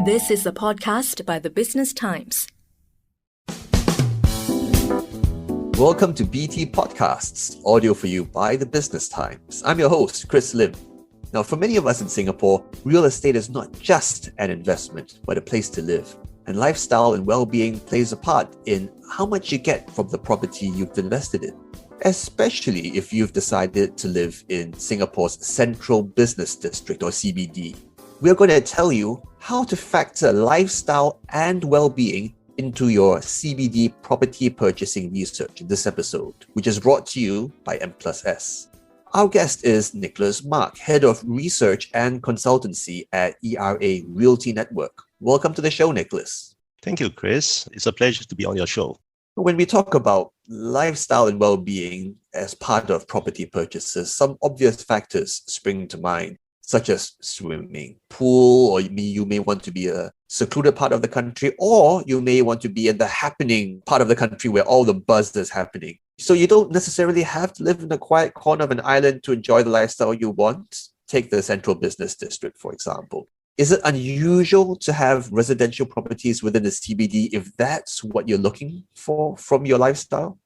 This is a podcast by the Business Times. Welcome to BT Podcasts, audio for you by the Business Times. I'm your host, Chris Lim. Now, for many of us in Singapore, real estate is not just an investment, but a place to live. And lifestyle and well-being plays a part in how much you get from the property you've invested in, especially if you've decided to live in Singapore's Central Business District, or CBD. We're going to tell you how to factor lifestyle and well-being into your CBD property purchasing research in this episode, which is brought to you by M+S. Our guest is Nicholas Mak, Head of Research and Consultancy at ERA Realty Network. Welcome to the show, Nicholas. Thank you, Chris. It's a pleasure to be on your show. When we talk about lifestyle and well-being as part of property purchases, some obvious factors spring to mind, such as swimming pool, or you may want to be a secluded part of the country, or you may want to be in the happening part of the country where all the buzz is happening. So you don't necessarily have to live in a quiet corner of an island to enjoy the lifestyle you want. Take the Central Business District, for example. Is it unusual to have residential properties within the CBD if that's what you're looking for from your lifestyle?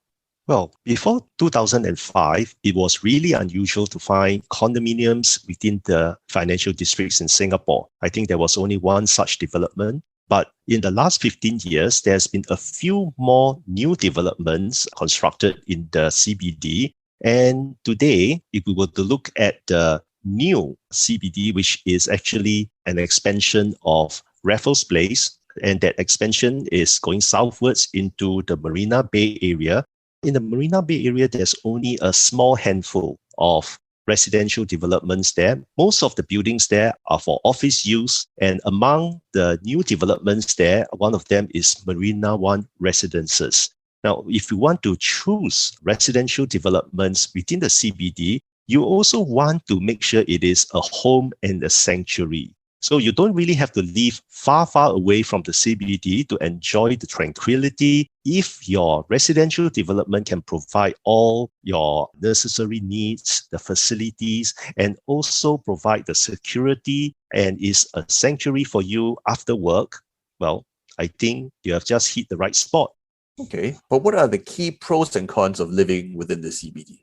Well, before 2005, it was really unusual to find condominiums within the financial districts in Singapore. I think there was only one such development. But in the last 15 years, there's been a few more new developments constructed in the CBD. And today, if we were to look at the new CBD, which is actually an expansion of Raffles Place, and that expansion is going southwards into the Marina Bay area. In the Marina Bay area, there's only a small handful of residential developments there. Most of the buildings there are for office use. And among the new developments there, one of them is Marina One Residences. Now, if you want to choose residential developments within the CBD, you also want to make sure it is a home and a sanctuary. So you don't really have to live far, far away from the CBD to enjoy the tranquility if your residential development can provide all your necessary needs, the facilities, and also provide the security and is a sanctuary for you after work. Well, I think you have just hit the right spot. Okay, but what are the key pros and cons of living within the CBD?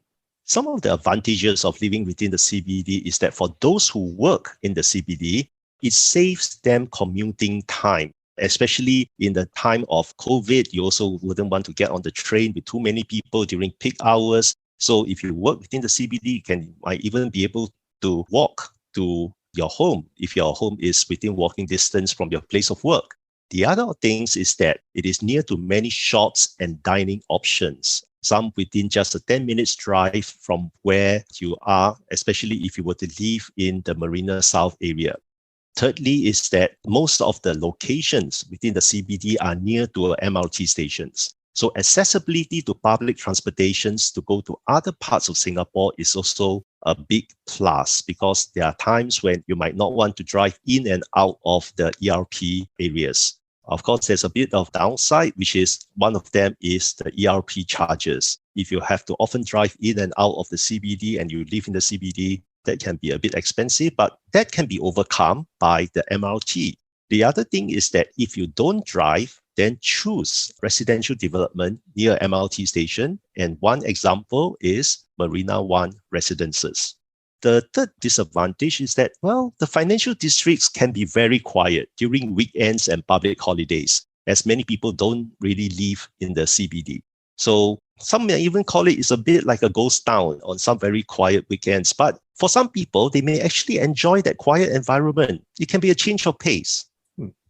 Some of the advantages of living within the CBD is that for those who work in the CBD, it saves them commuting time, especially in the time of COVID. You also wouldn't want to get on the train with too many people during peak hours. So if you work within the CBD, you might even be able to walk to your home if your home is within walking distance from your place of work. The other things is that it is near to many shops and dining options, some within just a 10 minutes drive from where you are, especially if you were to live in the Marina South area. Thirdly is that most of the locations within the CBD are near to MRT stations. So accessibility to public transportations to go to other parts of Singapore is also a big plus, because there are times when you might not want to drive in and out of the ERP areas. Of course, there's a bit of downside, which is one of them is the ERP charges. If you have to often drive in and out of the CBD and you live in the CBD, that can be a bit expensive, but that can be overcome by the MRT. The other thing is that if you don't drive, then choose residential development near MRT station. And one example is Marina One Residences. The third disadvantage is that, the financial districts can be very quiet during weekends and public holidays, as many people don't really live in the CBD. So some may even call it's a bit like a ghost town on some very quiet weekends. But for some people, they may actually enjoy that quiet environment. It can be a change of pace.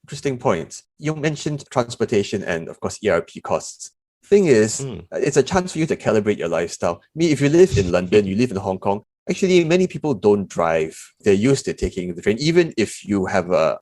Interesting points. You mentioned transportation and, of course, ERP costs. Thing is, it's a chance for you to calibrate your lifestyle. If you live in London, you live in Hong Kong, actually, many people don't drive. They're used to taking the train. Even if you have a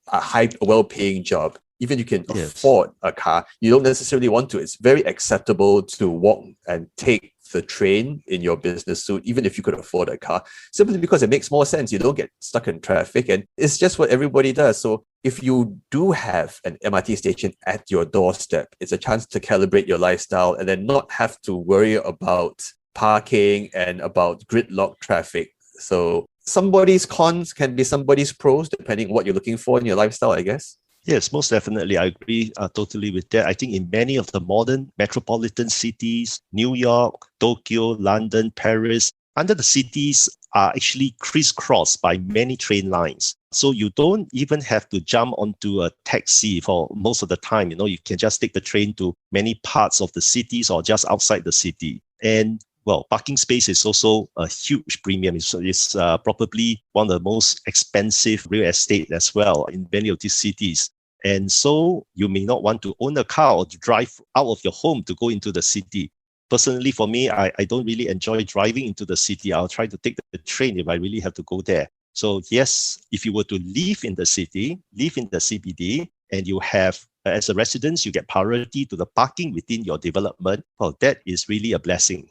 well-paying job, even you can afford a car, you don't necessarily want to. It's very acceptable to walk and take the train in your business suit, even if you could afford a car, simply because it makes more sense. You don't get stuck in traffic, and it's just what everybody does. So if you do have an MRT station at your doorstep, it's a chance to calibrate your lifestyle and then not have to worry about parking and about gridlock traffic. So somebody's cons can be somebody's pros, depending on what you're looking for in your lifestyle, I guess. Yes, most definitely. I agree totally with that. I think in many of the modern metropolitan cities, New York, Tokyo, London, Paris, under the cities are actually crisscrossed by many train lines. So you don't even have to jump onto a taxi for most of the time. You can just take the train to many parts of the cities or just outside the city. And well, parking space is also a huge premium. It's probably one of the most expensive real estate as well in many of these cities. And so you may not want to own a car or to drive out of your home to go into the city. Personally, for me, I don't really enjoy driving into the city. I'll try to take the train if I really have to go there. So yes, if you were to live in the city, live in the CBD, and you have, as a resident, you get priority to the parking within your development, well, that is really a blessing.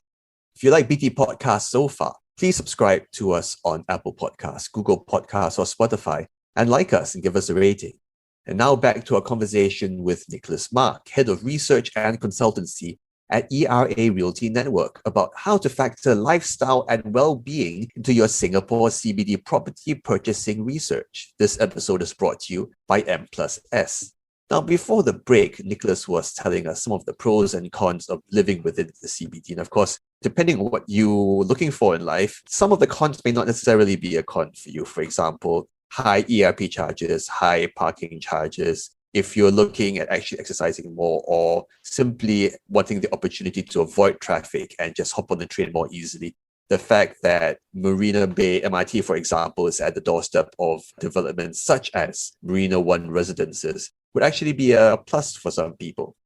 If you like BT Podcasts so far, please subscribe to us on Apple Podcasts, Google Podcasts, or Spotify, and like us and give us a rating. And now back to our conversation with Nicholas Mak, Head of Research and Consultancy at ERA Realty Network, about how to factor lifestyle and well-being into your Singapore CBD property purchasing research. This episode is brought to you by M+S. Now, before the break, Nicholas was telling us some of the pros and cons of living within the CBD. And of course, depending on what you're looking for in life, some of the cons may not necessarily be a con for you. For example, high ERP charges, high parking charges. If you're looking at actually exercising more or simply wanting the opportunity to avoid traffic and just hop on the train more easily, the fact that Marina Bay MRT, for example, is at the doorstep of developments such as Marina One residences would actually be a plus for some people.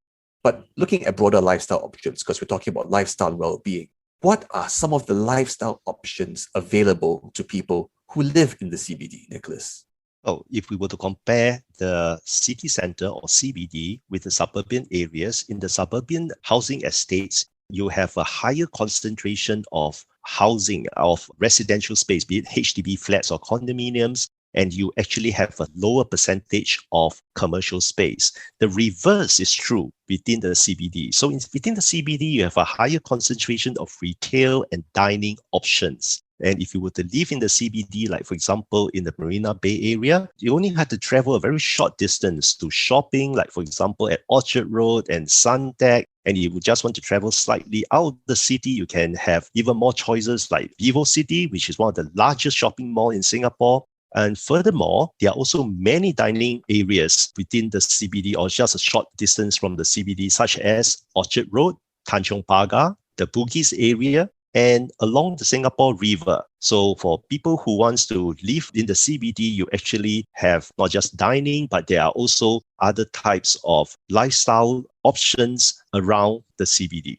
But looking at broader lifestyle options, because we're talking about lifestyle and well-being, what are some of the lifestyle options available to people who live in the CBD, Nicholas? Oh, if we were to compare the city center or CBD with the suburban areas, in the suburban housing estates, you have a higher concentration of housing, of residential space, be it HDB flats or condominiums, and you actually have a lower percentage of commercial space. The reverse is true within the CBD. So within the CBD, you have a higher concentration of retail and dining options. And if you were to live in the CBD, like for example, in the Marina Bay area, you only had to travel a very short distance to shopping, like for example, at Orchard Road and Suntec. And you would just want to travel slightly out of the city, you can have even more choices like VivoCity, which is one of the largest shopping malls in Singapore. And furthermore, there are also many dining areas within the CBD or just a short distance from the CBD, such as Orchard Road, Tanjong Pagar, the Bugis area, and along the Singapore River. So for people who wants to live in the CBD, you actually have not just dining, but there are also other types of lifestyle options around the CBD.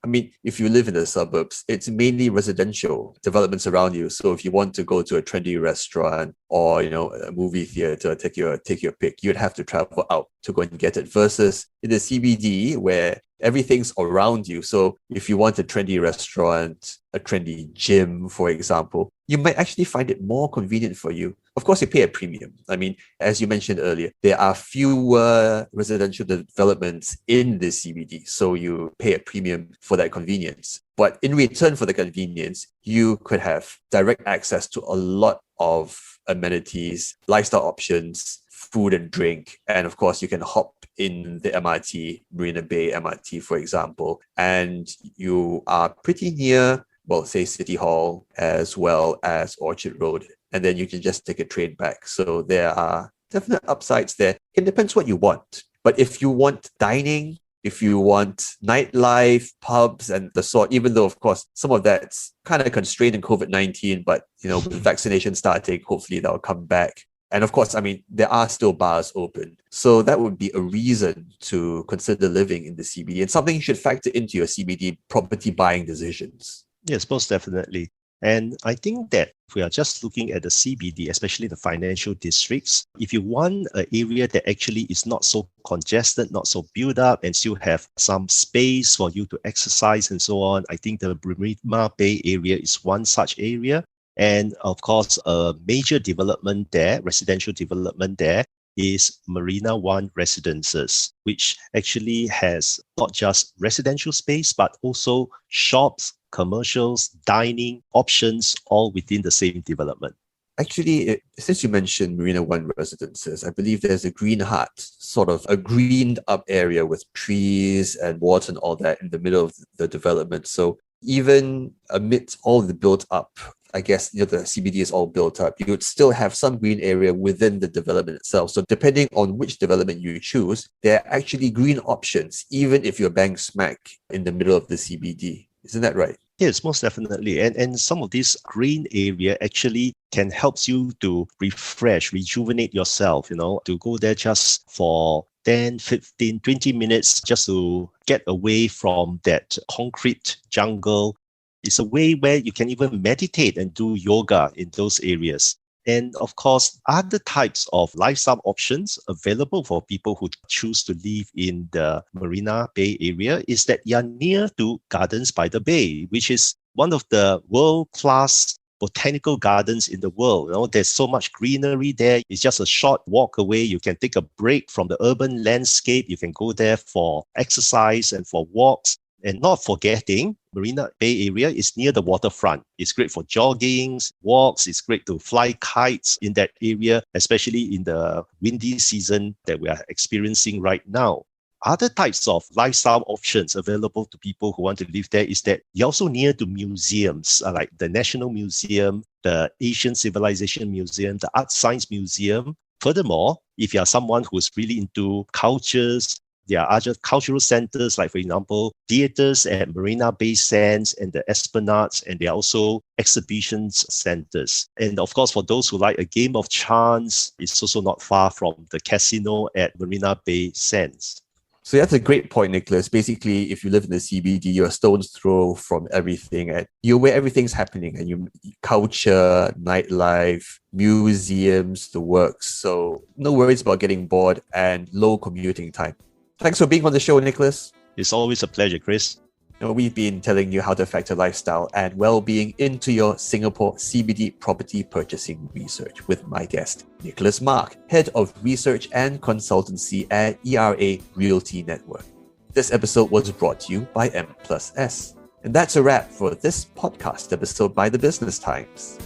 I mean, if you live in the suburbs, it's mainly residential developments around you. So if you want to go to a trendy restaurant or, a movie theater, take your pick, you'd have to travel out to go and get it. Versus in the CBD, where everything's around you. So if you want a trendy restaurant, a trendy gym, for example, you might actually find it more convenient for you. Of course, you pay a premium. I mean, as you mentioned earlier, there are fewer residential developments in the CBD, so you pay a premium for that convenience. But in return for the convenience, you could have direct access to a lot of amenities, lifestyle options, food and drink. And of course, you can hop in the MRT, Marina Bay MRT, for example, and you are pretty near, well, say City Hall as well as Orchard Road. And then you can just take a train back. So there are definite upsides there. It depends what you want. But if you want dining, if you want nightlife, pubs, and the sort, even though, of course, some of that's kind of constrained in COVID-19, but, with vaccination starting, hopefully that'll come back. And of course, I mean, there are still bars open. So that would be a reason to consider living in the CBD and something you should factor into your CBD property buying decisions. Yes, most definitely. And I think that if we are just looking at the CBD, especially the financial districts, if you want an area that actually is not so congested, not so built up, and still have some space for you to exercise and so on, I think the Marina Bay area is one such area. And of course, a major development there, residential development there, is Marina One Residences, which actually has not just residential space, but also shops, commercials, dining options, all within the same development. Actually, since you mentioned Marina One residences, I believe there's a green hut, sort of a greened up area with trees and water and all that in the middle of the development. So even amidst all the built up, I guess, the CBD is all built up, you would still have some green area within the development itself. So depending on which development you choose, there are actually green options, even if you're bang smack in the middle of the CBD. Isn't that right? Yes, most definitely. And some of this green area actually can help you to refresh, rejuvenate yourself, to go there just for 10, 15, 20 minutes just to get away from that concrete jungle. It's a way where you can even meditate and do yoga in those areas. And of course, other types of lifestyle options available for people who choose to live in the Marina Bay area is that you're near to Gardens by the Bay, which is one of the world-class botanical gardens in the world. There's so much greenery there. It's just a short walk away. You can take a break from the urban landscape. You can go there for exercise and for walks. And not forgetting, Marina Bay area is near the waterfront. It's great for jogging, walks. It's great to fly kites in that area, especially in the windy season that we are experiencing right now. Other types of lifestyle options available to people who want to live there is that you're also near to museums like the National Museum, the Asian Civilization Museum, the Art Science Museum. Furthermore, if you are someone who's really into cultures, there are other cultural centers, like, for example, theaters at Marina Bay Sands and the Esplanade, and there are also exhibitions centers. And of course, for those who like a game of chance, it's also not far from the casino at Marina Bay Sands. So that's a great point, Nicholas. Basically, if you live in the CBD, you're a stone's throw from everything. And you're where everything's happening, and culture, nightlife, museums, the works. So no worries about getting bored and low commuting time. Thanks for being on the show, Nicholas. It's always a pleasure, Chris. We've been telling you how to factor lifestyle and well-being into your Singapore CBD property purchasing research with my guest, Nicholas Mak, Head of Research and Consultancy at ERA Realty Network. This episode was brought to you by M+S. And that's a wrap for this podcast episode by The Business Times.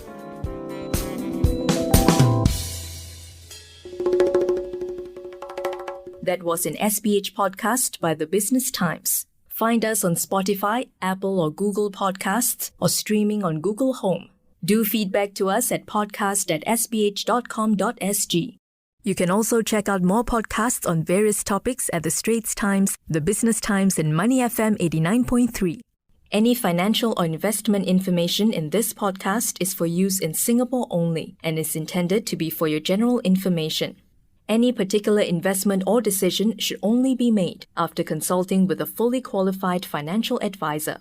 That was an SPH podcast by The Business Times. Find us on Spotify, Apple or Google Podcasts, or streaming on Google Home. Do feedback to us at podcast@sph.com.sg. You can also check out more podcasts on various topics at the Straits Times, The Business Times, and Money FM 89.3. Any financial or investment information in this podcast is for use in Singapore only and is intended to be for your general information. Any particular investment or decision should only be made after consulting with a fully qualified financial advisor.